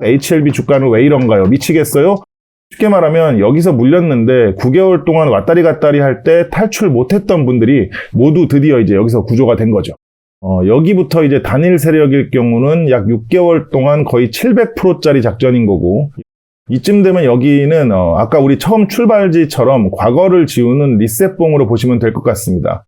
HLB 주가는 왜 이런가요? 미치겠어요? 쉽게 말하면 여기서 물렸는데 9개월 동안 왔다리 갔다리 할 때 탈출 못했던 분들이 모두 드디어 이제 여기서 구조가 된 거죠. 여기부터 이제 단일 세력일 경우는 약 6개월 동안 거의 700%짜리 작전인 거고, 이쯤 되면 여기는 아까 우리 처음 출발지처럼 과거를 지우는 리셋봉으로 보시면 될 것 같습니다.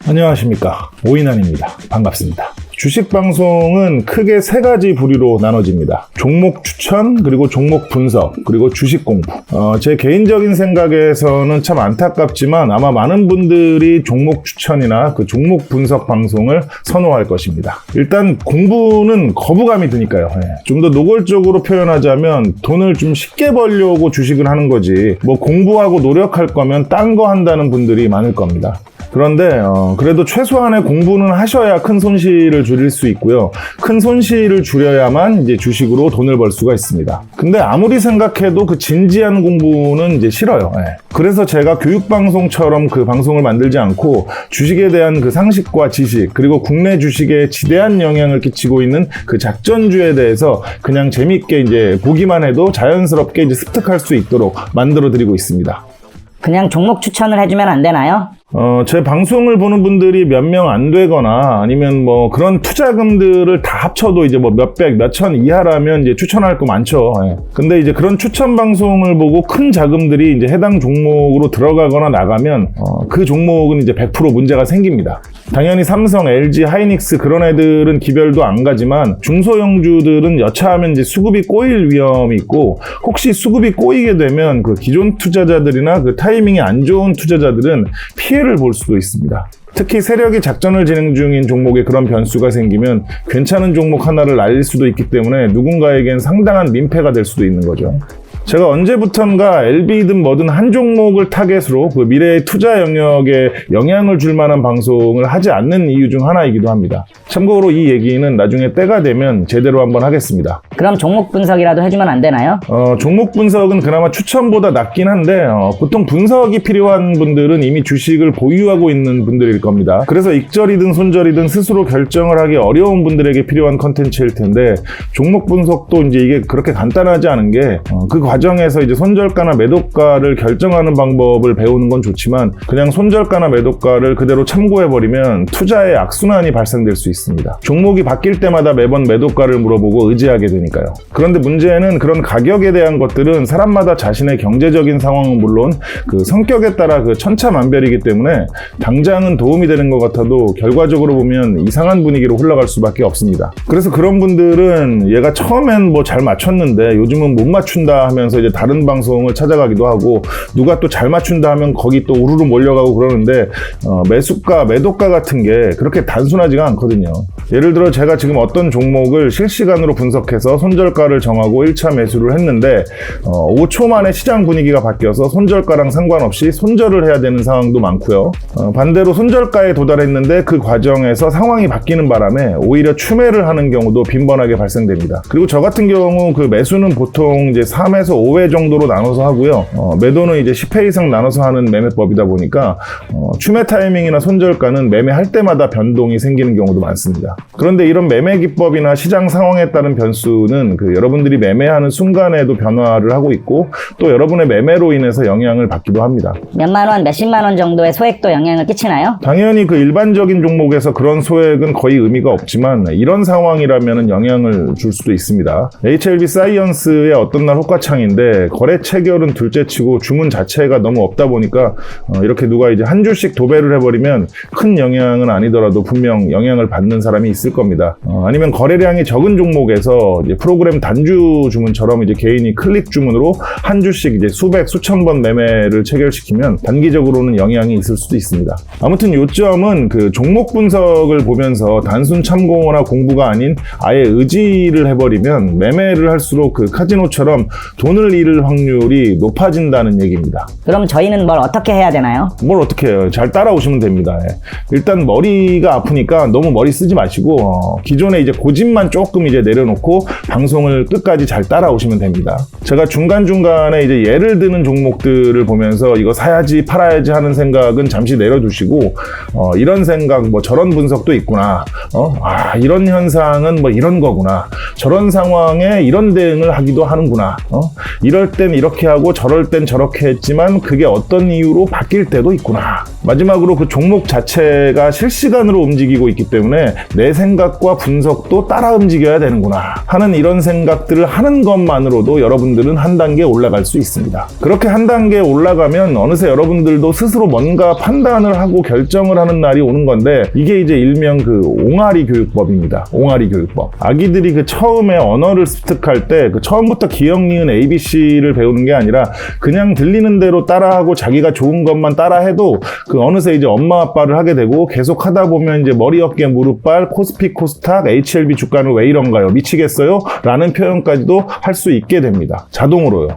안녕하십니까, 오인환입니다. 반갑습니다. 주식 방송은 크게 세 가지 부류로 나눠집니다. 종목 추천, 그리고 종목 분석, 그리고 주식 공부. 제 개인적인 생각에서는 참 안타깝지만 아마 많은 분들이 종목 추천이나 그 종목 분석 방송을 선호할 것입니다. 일단 공부는 거부감이 드니까요. 좀 더 노골적으로 표현하자면 돈을 좀 쉽게 벌려고 주식을 하는 거지, 뭐 공부하고 노력할 거면 딴 거 한다는 분들이 많을 겁니다. 그런데 그래도 최소한의 공부는 하셔야 큰 손실을 줄일 수 있고요. 큰 손실을 줄여야만 이제 주식으로 돈을 벌 수가 있습니다. 근데 아무리 생각해도 그 진지한 공부는 이제 싫어요. 그래서 제가 교육방송처럼 그 방송을 만들지 않고 주식에 대한 그 상식과 지식, 그리고 국내 주식에 지대한 영향을 끼치고 있는 그 작전주에 대해서 그냥 재밌게 이제 보기만 해도 자연스럽게 이제 습득할 수 있도록 만들어 드리고 있습니다. 그냥 종목 추천을 해주면 안 되나요? 제 방송을 보는 분들이 몇 명 안 되거나 아니면 뭐 그런 투자금들을 다 합쳐도 이제 뭐 몇백, 몇천 이하라면 이제 추천할 거 많죠. 근데 이제 그런 추천 방송을 보고 큰 자금들이 이제 해당 종목으로 들어가거나 나가면 그 종목은 이제 100% 문제가 생깁니다. 당연히 삼성, LG, 하이닉스 그런 애들은 기별도 안 가지만 중소형주들은 여차하면 이제 수급이 꼬일 위험이 있고, 혹시 수급이 꼬이게 되면 그 기존 투자자들이나 그 타이밍이 안 좋은 투자자들은 피해를 볼 수도 있습니다. 특히 세력이 작전을 진행 중인 종목에 그런 변수가 생기면 괜찮은 종목 하나를 날릴 수도 있기 때문에 누군가에겐 상당한 민폐가 될 수도 있는 거죠. 제가 언제부턴가 LB든 뭐든 한 종목을 타겟으로 그 미래의 투자 영역에 영향을 줄 만한 방송을 하지 않는 이유 중 하나이기도 합니다. 참고로 이 얘기는 나중에 때가 되면 제대로 한번 하겠습니다. 그럼 종목 분석이라도 해주면 안 되나요? 종목 분석은 그나마 추천보다 낫긴 한데 보통 분석이 필요한 분들은 이미 주식을 보유하고 있는 분들일 겁니다. 그래서 익절이든 손절이든 스스로 결정을 하기 어려운 분들에게 필요한 컨텐츠일 텐데, 종목 분석도 이제 이게 그렇게 간단하지 않은 게 그 과정에서 이제 손절가나 매도가를 결정하는 방법을 배우는 건 좋지만 그냥 손절가나 매도가를 그대로 참고해버리면 투자의 악순환이 발생될 수 있습니다. 종목이 바뀔 때마다 매번 매도가를 물어보고 의지하게 되니까요. 그런데 문제는 그런 가격에 대한 것들은 사람마다 자신의 경제적인 상황은 물론 그 성격에 따라 그 천차만별이기 때문에 당장은 도움이 되는 것 같아도 결과적으로 보면 이상한 분위기로 흘러갈 수밖에 없습니다. 그래서 그런 분들은 얘가 처음엔 뭐 잘 맞췄는데 요즘은 못 맞춘다 하면서 이제 다른 방송을 찾아가기도 하고, 누가 또 잘 맞춘다 하면 거기 또 우르르 몰려가고 그러는데 매수가, 매도가 같은 게 그렇게 단순하지가 않거든요. 예를 들어 제가 지금 어떤 종목을 실시간으로 분석해서 손절가를 정하고 1차 매수를 했는데 5초 만에 시장 분위기가 바뀌어서 손절가랑 상관없이 손절을 해야 되는 상황도 많고요. 반대로 손절가에 도달했는데 그 과정에서 상황이 바뀌는 바람에 오히려 추매를 하는 경우도 빈번하게 발생됩니다. 그리고 저 같은 경우 그 매수는 보통 이제 3에서 5회 정도로 나눠서 하고요. 매도는 이제 10회 이상 나눠서 하는 매매법이다 보니까 추매 타이밍이나 손절가는 매매할 때마다 변동이 생기는 경우도 많습니다. 그런데 이런 매매 기법이나 시장 상황에 따른 변수는 그 여러분들이 매매하는 순간에도 변화를 하고 있고, 또 여러분의 매매로 인해서 영향을 받기도 합니다. 몇만 원, 몇십만 원 정도의 소액도 영향을 끼치나요? 당연히 그 일반적인 종목에서 그런 소액은 거의 의미가 없지만 이런 상황이라면 영향을 줄 수도 있습니다. HLB 사이언스의 어떤 날 호가창인데 거래 체결은 둘째치고 주문 자체가 너무 없다 보니까 이렇게 누가 이제 한 주씩 도배를 해버리면 큰 영향은 아니더라도 분명 영향을 받는 사람이 있을 겁니다. 아니면 거래량이 적은 종목에서 이제 프로그램 단주 주문처럼 이제 개인이 클릭 주문으로 한 주씩 이제 수백, 수천 번 매매를 체결시키면 단기적으로는 영향이 있을 수도 있습니다. 아무튼 요점은 그 종목 분석을 보면서 단순 참고나 공부가 아닌 아예 의지를 해버리면 매매를 할수록 그 카지노처럼 돈 돈을 잃을 확률이 높아진다는 얘기입니다. 그럼 저희는 뭘 어떻게 해야 되나요? 뭘 어떻게 해요? 잘 따라오시면 됩니다. 예. 일단 머리가 아프니까 너무 머리 쓰지 마시고 기존에 이제 고집만 조금 이제 내려놓고 방송을 끝까지 잘 따라오시면 됩니다. 제가 중간중간에 이제 예를 드는 종목들을 보면서 이거 사야지 팔아야지 하는 생각은 잠시 내려두시고 이런 생각 뭐 저런 분석도 있구나. 이런 현상은 뭐 이런 거구나. 저런 상황에 이런 대응을 하기도 하는구나. 이럴 땐 이렇게 하고 저럴 땐 저렇게 했지만 그게 어떤 이유로 바뀔 때도 있구나. 마지막으로 그 종목 자체가 실시간으로 움직이고 있기 때문에 내 생각과 분석도 따라 움직여야 되는구나 하는 이런 생각들을 하는 것만으로도 여러분들은 한 단계 올라갈 수 있습니다. 그렇게 한 단계 올라가면 어느새 여러분들도 스스로 뭔가 판단을 하고 결정을 하는 날이 오는 건데 이게 이제 일명 그 옹알이 교육법입니다. 옹알이 교육법. 아기들이 그 처음에 언어를 습득할 때 그 처음부터 기역, 니은, ABC를 배우는 게 아니라 그냥 들리는 대로 따라하고 자기가 좋은 것만 따라해도 그 어느새 이제 엄마 아빠를 하게 되고 계속 하다 보면 이제 머리, 어깨, 무릎발, 코스피, 코스닥, HLB 주가는 왜 이런가요? 미치겠어요? 라는 표현까지도 할 수 있게 됩니다. 자동으로요.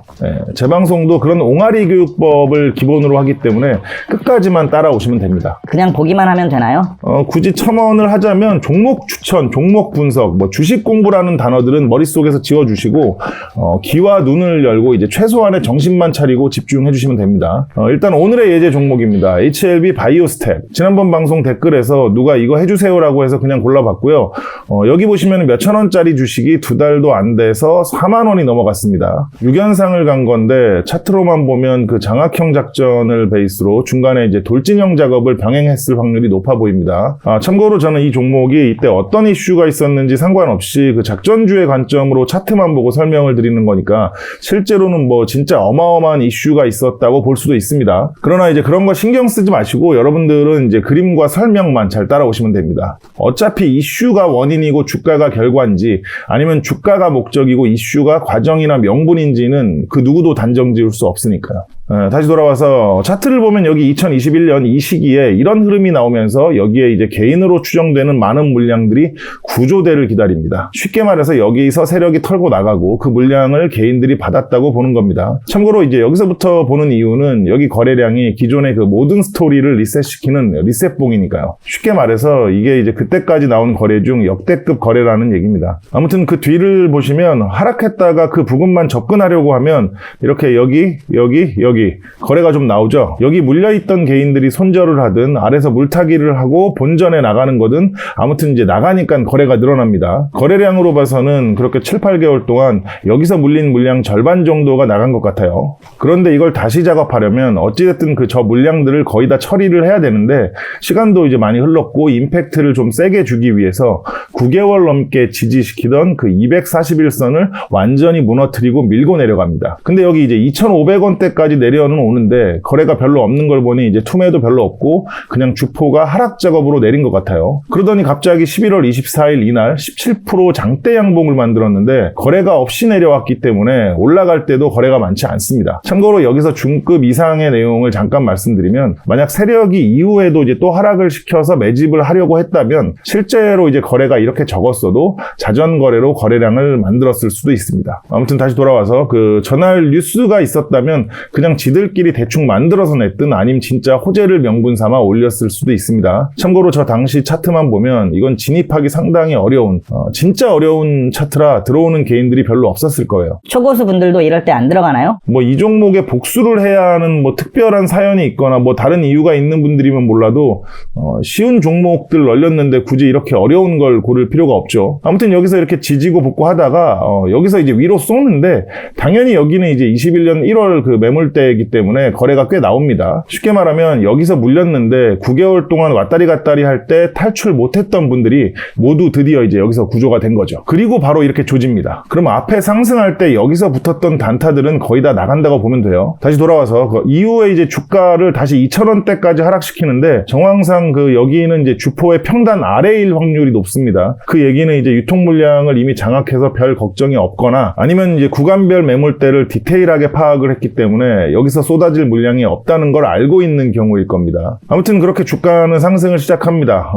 제 방송도 그런 옹알이 교육법을 기본으로 하기 때문에 끝까지만 따라오시면 됩니다. 그냥 보기만 하면 되나요? 굳이 첨언을 하자면 종목 추천, 종목 분석, 뭐 주식 공부라는 단어들은 머릿속에서 지워주시고 귀와 눈을 열고 이제 최소한의 정신만 차리고 집중해 주시면 됩니다. 일단 오늘의 예제 종목입니다. HLB 바이오스텝. 지난번 방송 댓글에서 누가 이거 해주세요라고 해서 그냥 골라봤고요. 여기 보시면 몇천 원짜리 주식이 2달도 안 돼서 4만 원이 넘어갔습니다. 6연상을 간 건데 차트로만 보면 그 장악형 작전을 베이스로 중간에 이제 돌진형 작업을 병행했을 확률이 높아 보입니다. 참고로 저는 이 종목이 이때 어떤 이슈가 있었는지 상관없이 그 작전주의 관점으로 차트만 보고 설명을 드리는 거니까 실제로는 뭐 진짜 어마어마한 이슈가 있었다고 볼 수도 있습니다. 그러나 이제 그런 거 신경 쓰지 마시고 여러분들은 이제 그림과 설명만 잘 따라오시면 됩니다. 어차피 이슈가 원인이고 주가가 결과인지 아니면 주가가 목적이고 이슈가 과정이나 명분인지는 그 누구도 단정 지을 수 없으니까요. 다시 돌아와서 차트를 보면 여기 2021년 이 시기에 이런 흐름이 나오면서 여기에 이제 개인으로 추정되는 많은 물량들이 구조대를 기다립니다. 쉽게 말해서 여기서 세력이 털고 나가고 그 물량을 개인들이 받았다고 보는 겁니다. 참고로 이제 여기서부터 보는 이유는 여기 거래량이 기존의 그 모든 스토리를 리셋시키는 리셋봉이니까요. 쉽게 말해서 이게 이제 그때까지 나온 거래 중 역대급 거래라는 얘기입니다. 아무튼 그 뒤를 보시면 하락했다가 그 부분만 접근하려고 하면 이렇게 여기 거래가 좀 나오죠. 여기 물려있던 개인들이 손절을 하든 아래서 물타기를 하고 본전에 나가는 거든 아무튼 이제 나가니까 거래가 늘어납니다. 거래량으로 봐서는 그렇게 7, 8개월 동안 여기서 물린 물량 절반 정도가 나간 것 같아요. 그런데 이걸 다시 작업하려면 어찌됐든 그 저 물량들을 거의 다 처리를 해야 되는데 시간도 이제 많이 흘렀고 임팩트를 좀 세게 주기 위해서 9개월 넘게 지지시키던 그 241선을 완전히 무너뜨리고 밀고 내려갑니다. 근데 여기 이제 2,500원대까지 내려는 오는데 거래가 별로 없는 걸 보니 이제 투매도 별로 없고 그냥 주포가 하락 작업으로 내린 것 같아요. 그러더니 갑자기 11월 24일 이날 17% 장대 양봉을 만들었는데 거래가 없이 내려왔기 때문에 올라갈 때도 거래가 많지 않습니다. 참고로 여기서 중급 이상의 내용을 잠깐 말씀드리면 만약 세력이 이후에도 이제 또 하락을 시켜서 매집을 하려고 했다면 실제로 이제 거래가 이렇게 적었어도 자전 거래로 거래량을 만들었을 수도 있습니다. 아무튼 다시 돌아와서 그 전날 뉴스가 있었다면 그냥 지들끼리 대충 만들어서 냈든 아니면 진짜 호재를 명분 삼아 올렸을 수도 있습니다. 참고로 저 당시 차트만 보면 이건 진입하기 상당히 어려운 진짜 어려운 차트라 들어오는 개인들이 별로 없었을 거예요. 초고수 분들도 이럴 때 안 들어가나요? 뭐 이 종목에 복수를 해야 하는 뭐 특별한 사연이 있거나 뭐 다른 이유가 있는 분들이면 몰라도 쉬운 종목들 널렸는데 굳이 이렇게 어려운 걸 고를 필요가 없죠. 아무튼 여기서 이렇게 지지고 볶고 하다가 여기서 이제 위로 쏘는데 당연히 여기는 이제 21년 1월 그 매물대이기 때문에 거래가 꽤 나옵니다. 쉽게 말하면 여기서 물렸는데 9개월 동안 왔다리 갔다리 할 때 탈출 못했던 분들이 모두 드디어 이제 여기서 구조가 된 거죠. 그리고 바로 이렇게 조집니다. 그럼 앞에 상승할 때 여기서 붙었던 단타들은 거의 다 나간다고 보면 돼요. 다시 돌아와서 그 이후에 이제 주가를 다시 2,000원대까지 하락시키는데 정황상 그 여기는 이제 주포의 평단 아래일 확률이 높습니다. 그 얘기는 이제 유통 물량을 이미 장악해서 별 걱정이 없거나 아니면 이제 구간별 매물대를 디테일하게 파악을 했기 때문에 여기서 쏟아질 물량이 없다는 걸 알고 있는 경우일 겁니다. 아무튼 그렇게 주가는 상승을 시작합니다.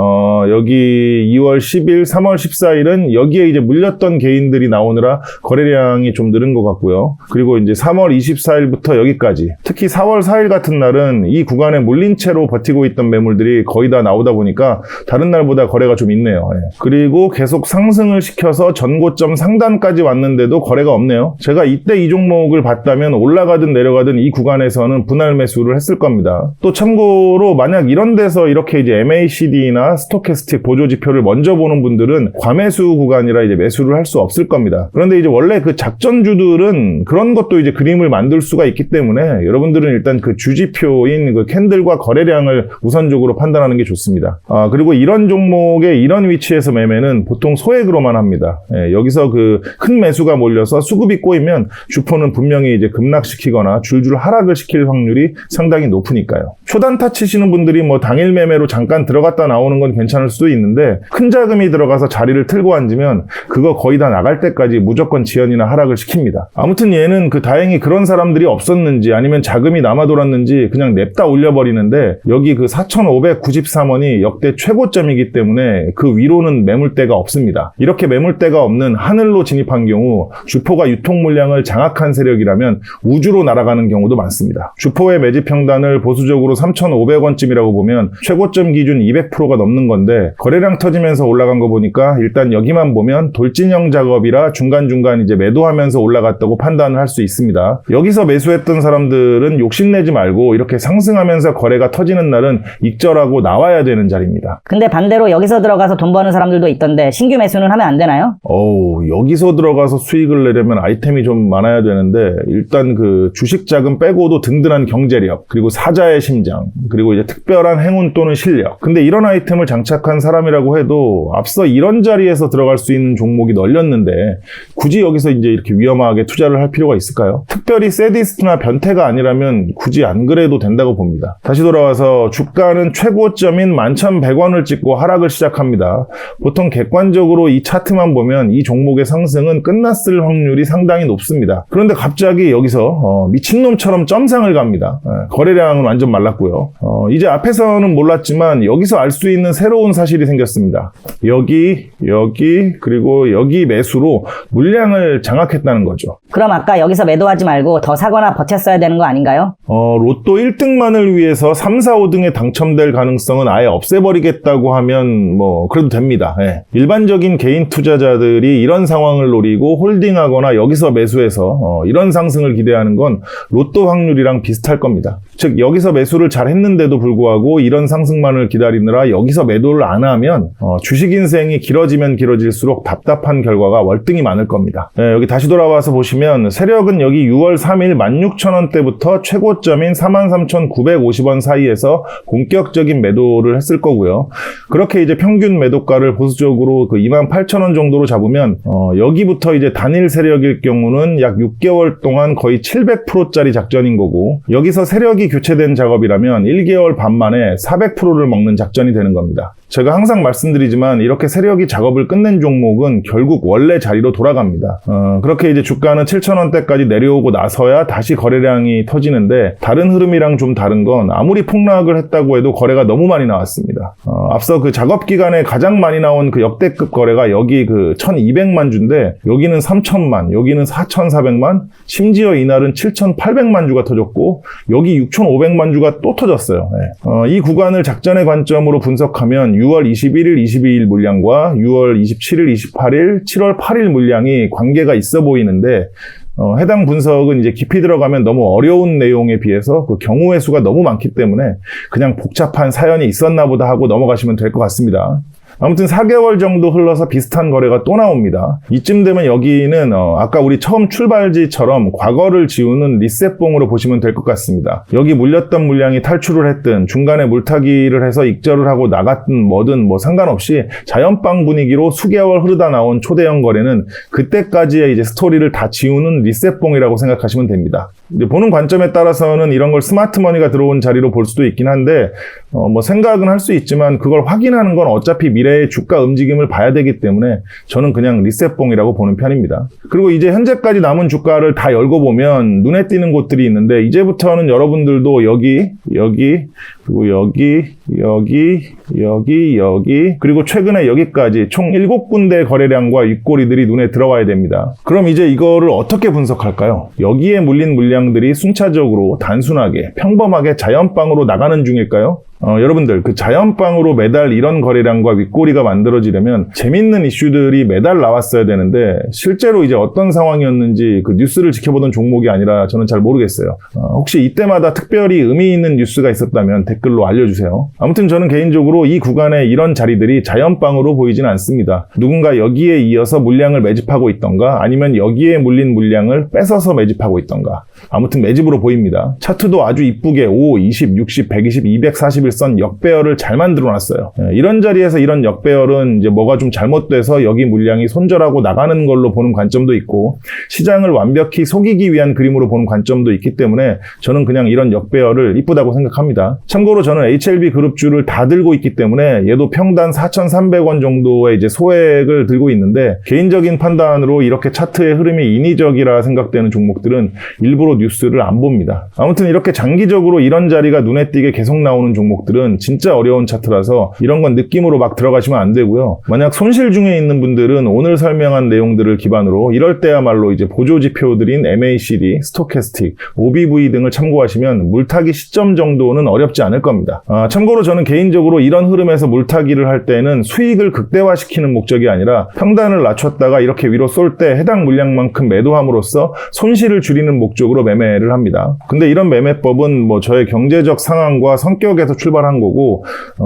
여기 2월 10일, 3월 14일은 여기에 이제 물렸던 개인들이 나오느라 거래량이 좀 늘은 것 같고요. 그리고 이제 3월 24일부터 여기까지, 특히 4월 4일 같은 날은 이 구간에 물린 채로 버티고 있던 매물들이 거의 다 나오다 보니까 다른 날보다 거래가 좀 있네요. 그리고 계속 상승을 시켜서 전고점 상단까지 왔는데도 거래가 없네요. 제가 이때 이 종목을 봤다면 올라가든 내려가든 이 구간에서는 분할 매수를 했을 겁니다. 또 참고로 만약 이런 데서 이렇게 이제 MACD나 스토캐스틱 보조지표를 먼저 보는 분들은 과매수 구간이라 이제 매수를 할 수 없을 겁니다. 그런데 이제 원래 그 작전주들은 그런 것도 이제 그림을 만들 수가 있기 때문에 여러분들은 일단 그 주지표인 그 캔들과 거래량을 우선적으로 판단하는 게 좋습니다. 그리고 이런 종목의 이런 위치에서 매매는 보통 소액으로만 합니다. 여기서 그 큰 매수가 몰려서 수급이 꼬이면 주포는 분명히 이제 급락시키거나 줄줄 하락을 시킬 확률이 상당히 높으니까요. 초단타 치시는 분들이 뭐 당일 매매로 잠깐 들어갔다 나오는 건 괜찮을 수도 있는데 큰 자금이 들어가서 자리를 틀고 앉으면 그거 거의 다 나갈 때까지 무조건 지연이나 하락을 시킵니다. 아무튼 얘는 그 다행히 그런 사람들이 없었는지 아니면 자금이 남아 돌았는지 그냥 냅다 올려버리는데 여기 그 4,593원이 역대 최고점이기 때문에 그 위로는 매물대가 없습니다. 이렇게 매물대가 없는 하늘로 진입한 경우 주포가 유통 물량을 장악한 세력이라면 우주로 날아가는 경우도 많습니다. 주포의 매집 평단을 보수적으로 3,500원쯤이라고 보면 최고점 기준 200%가 넘는 건데 거래량 터지면서 올라간 거 보니까 일단 여기만 보면 돌진형 작업이라 중간중간 이제 매도하면서 올라갔다고 판단을 할 수 있습니다. 여기서 매수했던 사람들은 욕심내지 말고 이렇게 상승하면서 거래가 터지는 날은 익절하고 나와야 되는 자리입니다. 근데 반대로 여기서 들어가서 돈 버는 사람들도 있던데 신규 매수는 하면 안 되나요? 여기서 들어가서 수익을 내려면 아이템이 좀 많아야 되는데 일단 그 주식 자금 빼고도 든든한 경제력, 그리고 사자의 심장, 그리고 이제 특별한 행운 또는 실력. 근데 이런 아이템을 장착한 사람이라고 해도 앞서 이런 자리에서 들어갈 수 있는 종목이 널렸는데 굳이 여기서 이제 이렇게 위험하게 투자를 할 필요가 있을까요? 특별히 세디스트나 변태가 아니라면 굳이 안 그래도 된다고 봅니다. 다시 돌아와서 주가는 최고점인 11,100원을 찍고 하락을 시작합니다. 보통 객관적으로 이 차트만 보면 이 종목의 상승은 끝났을 확률이 상당히 높습니다. 그런데 갑자기 여기서 미친놈처럼 점상을 갑니다. 거래량은 완전 말랐고요. 이제 앞에서는 몰랐지만 여기서 알 수 있는 새로운 사실이 생겼습니다. 여기, 그리고 여기 매수로 물량을 장악했다는 거죠. 그럼 아까 여기서 매도하지 말고 더 사거나 버텼어야 되는 거 아닌가요? 로또 1등만을 위해서 3, 4, 5등에 당첨될 가능성은 아예 없애버리겠다고 하면 뭐 그래도 됩니다. 일반적인 개인 투자자들이 이런 상황을 노리고 홀딩하거나 여기서 매수해서 이런 상승을 기대하는 건 로또 확률이랑 비슷할 겁니다. 즉 여기서 매수를 잘 했는데도 불구하고 이런 상승만을 기다리느라 여기서 매도를 안 하면 주식 인생이 길어지면 길어질수록 답답한 결과가 월등히 많을 겁니다. 여기 다시 돌아와서 보시면 세력은 여기 6월 3일 16,000원대부터 최고점인 43,950원 사이에서 본격적인 매도를 했을 거고요. 그렇게 이제 평균 매도가를 보수적으로 그 28,000원 정도로 잡으면 여기부터 이제 단일 세력일 경우는 약 6개월 동안 거의 700%짜리 작전인 거고, 여기서 세력이 교체된 작업이라면 1개월 반 만에 400%를 먹는 작전이 되는 겁니다. 제가 항상 말씀드리지만 이렇게 세력이 작업을 끝낸 종목은 결국 원래 자리로 돌아갑니다. 그렇게 이제 주가는 7,000원대까지 내려오고 나서야 다시 거래량이 터지는데 다른 흐름이랑 좀 다른 건 아무리 폭락을 했다고 해도 거래가 너무 많이 나왔습니다. 앞서 그 작업 기간에 가장 많이 나온 그 역대급 거래가 여기 그 1,200만 주인데 여기는 3,000만, 여기는 4,400만, 심지어 이날은 7,800만 주가 터졌고 여기 6,500만 주가 또 터졌어요. 이 구간을 작전의 관점으로 분석하면 6월 21일, 22일 물량과 6월 27일, 28일, 7월 8일 물량이 관계가 있어 보이는데 해당 분석은 이제 깊이 들어가면 너무 어려운 내용에 비해서 그 경우의 수가 너무 많기 때문에 그냥 복잡한 사연이 있었나 보다 하고 넘어가시면 될 것 같습니다. 아무튼 4개월 정도 흘러서 비슷한 거래가 또 나옵니다. 이쯤 되면 여기는 아까 우리 처음 출발지처럼 과거를 지우는 리셋봉으로 보시면 될 것 같습니다. 여기 물렸던 물량이 탈출을 했든 중간에 물타기를 해서 익절을 하고 나갔든 뭐든 뭐 상관없이 자연빵 분위기로 수개월 흐르다 나온 초대형 거래는 그때까지의 이제 스토리를 다 지우는 리셋봉이라고 생각하시면 됩니다. 이제 보는 관점에 따라서는 이런 걸 스마트 머니가 들어온 자리로 볼 수도 있긴 한데 뭐 생각은 할 수 있지만 그걸 확인하는 건 어차피 미래의 주가 움직임을 봐야 되기 때문에 저는 그냥 리셋봉이라고 보는 편입니다. 그리고 이제 현재까지 남은 주가를 다 열고 보면 눈에 띄는 곳들이 있는데 이제부터는 여러분들도 여기 그리고 여기 그리고 최근에 여기까지 총 7군데 거래량과 윗꼬리들이 눈에 들어와야 됩니다. 그럼 이제 이거를 어떻게 분석할까요? 여기에 물린 물량들이 순차적으로 단순하게 평범하게 자연빵으로 나가는 중일까요? 여러분들 그 자연빵으로 매달 이런 거래량과 윗꼬리가 만들어지려면 재밌는 이슈들이 매달 나왔어야 되는데 실제로 이제 어떤 상황이었는지 그 뉴스를 지켜보던 종목이 아니라 저는 잘 모르겠어요. 혹시 이때마다 특별히 의미 있는 뉴스가 있었다면 댓글로 알려주세요. 아무튼 저는 개인적으로 이 구간에 이런 자리들이 자연빵으로 보이지는 않습니다. 누군가 여기에 이어서 물량을 매집하고 있던가 아니면 여기에 물린 물량을 뺏어서 매집하고 있던가 아무튼 매집으로 보입니다. 차트도 아주 이쁘게 5, 20, 60, 120, 241선 역배열을 잘 만들어놨어요. 이런 자리에서 이런 역배열은 이제 뭐가 좀 잘못돼서 여기 물량이 손절하고 나가는 걸로 보는 관점도 있고 시장을 완벽히 속이기 위한 그림으로 보는 관점도 있기 때문에 저는 그냥 이런 역배열을 이쁘다고 생각합니다. 참고로 저는 HLB 그룹주를 다 들고 있기 때문에 얘도 평단 4,300원 정도의 이제 소액을 들고 있는데 개인적인 판단으로 이렇게 차트의 흐름이 인위적이라 생각되는 종목들은 일부러 뉴스를 안 봅니다. 아무튼 이렇게 장기적으로 이런 자리가 눈에 띄게 계속 나오는 종목들은 진짜 어려운 차트라서 이런 건 느낌으로 막 들어가시면 안 되고요. 만약 손실 중에 있는 분들은 오늘 설명한 내용들을 기반으로 이럴 때야말로 이제 보조 지표들인 MACD, 스토캐스틱, OBV 등을 참고하시면 물타기 시점 정도는 어렵지 않을 겁니다. 참고로 저는 개인적으로 이런 흐름에서 물타기를 할 때는 수익을 극대화시키는 목적이 아니라 평단을 낮췄다가 이렇게 위로 쏠 때 해당 물량만큼 매도함으로써 손실을 줄이는 목적으로 매매를 합니다. 근데 이런 매매법은 뭐 저의 경제적 상황과 성격에서 출발한 거고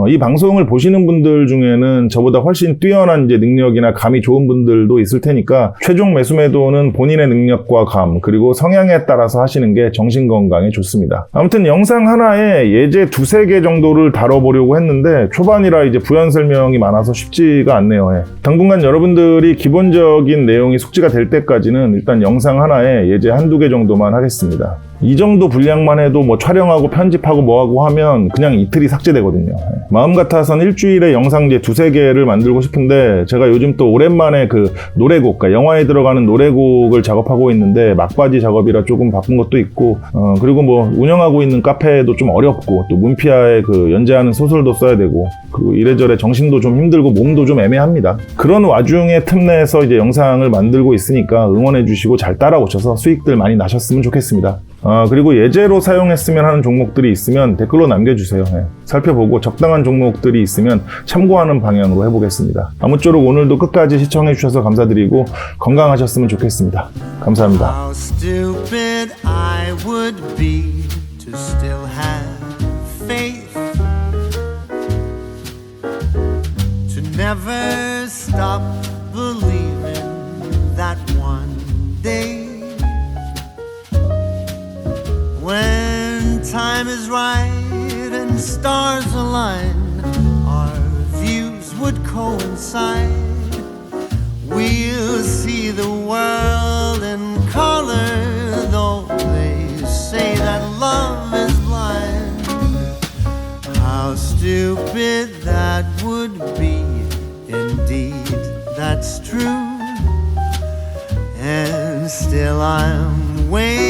이 방송을 보시는 분들 중에는 저보다 훨씬 뛰어난 이제 능력이나 감이 좋은 분들도 있을 테니까 최종 매수 매도는 본인의 능력과 감 그리고 성향에 따라서 하시는 게 정신 건강에 좋습니다. 아무튼 영상 하나에 예제 2-3개 정도를 다뤄보려고 했는데 초반이라 이제 부연 설명이 많아서 쉽지가 않네요. 당분간 여러분들이 기본적인 내용이 숙지가 될 때까지는 일단 영상 하나에 예제 1-2개 정도만 하겠습니다. 이 정도 분량만 해도 뭐 촬영하고 편집하고 뭐하고 하면 그냥 이틀이 삭제되거든요. 마음 같아선 일주일에 영상제 2-3개를 만들고 싶은데 제가 요즘 또 오랜만에 그 노래곡, 그러니까 영화에 들어가는 노래곡을 작업하고 있는데 막바지 작업이라 조금 바쁜 것도 있고 그리고 뭐 운영하고 있는 카페도 좀 어렵고 또 문피아에 그 연재하는 소설도 써야 되고 그리고 이래저래 정신도 좀 힘들고 몸도 좀 애매합니다. 그런 와중에 틈내서 이제 영상을 만들고 있으니까 응원해 주시고 잘 따라오셔서 수익들 많이 나셨으면 좋겠습니다. 그리고 예제로 사용했으면 하는 종목들이 있으면 댓글로 남겨주세요. 살펴보고 적당한 종목들이 있으면 참고하는 방향으로 해보겠습니다. 아무쪼록 오늘도 끝까지 시청해주셔서 감사드리고 건강하셨으면 좋겠습니다. 감사합니다. How stupid I would be to still have faith, to never stop believing that one day when time is right and stars align, our views would coincide. We'll see the world in color, though they say that love is blind. How stupid that would be, indeed, that's true. And still I'm waiting